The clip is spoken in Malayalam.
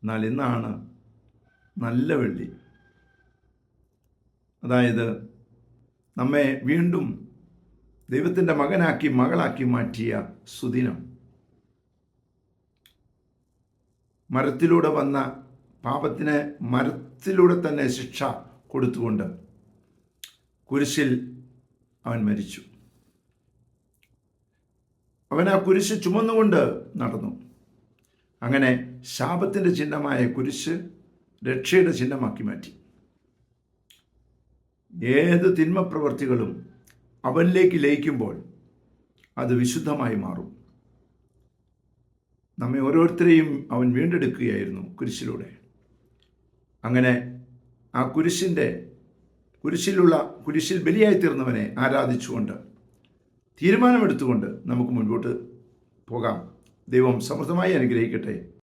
എന്നാൽ ഇന്നാണ് നല്ല വെള്ളി. അതായത് നമ്മെ വീണ്ടും ദൈവത്തിൻ്റെ മകനാക്കി മകളാക്കി മാറ്റിയ സുദിനം. മരത്തിലൂടെ വന്ന പാപത്തിന് മരത്തിലൂടെ തന്നെ ശിക്ഷ കൊടുത്തുകൊണ്ട് കുരിശിൽ അവൻ മരിച്ചു. അവൻ ആ കുരിശ് ചുമന്നുകൊണ്ട് നടന്നു. അങ്ങനെ ശാപത്തിൻ്റെ ചിഹ്നമായ കുരിശ് രക്ഷയുടെ ചിഹ്നമാക്കി മാറ്റി. ഏത് തിന്മപ്രവൃത്തികളും അവനിലേക്ക് ലയിക്കുമ്പോൾ അത് വിശുദ്ധമായി മാറും. നമ്മെ ഓരോരുത്തരെയും അവൻ വീണ്ടെടുക്കുകയായിരുന്നു കുരിശിലൂടെ. അങ്ങനെ ആ കുരിശിൽ ബലിയായി തീർന്നവനെ ആരാധിച്ചുകൊണ്ട് തീരുമാനമെടുത്തുകൊണ്ട് നമുക്ക് മുൻപോട്ട് പോകാം. ദൈവം സമൃദ്ധമായി അനുഗ്രഹിക്കട്ടെ.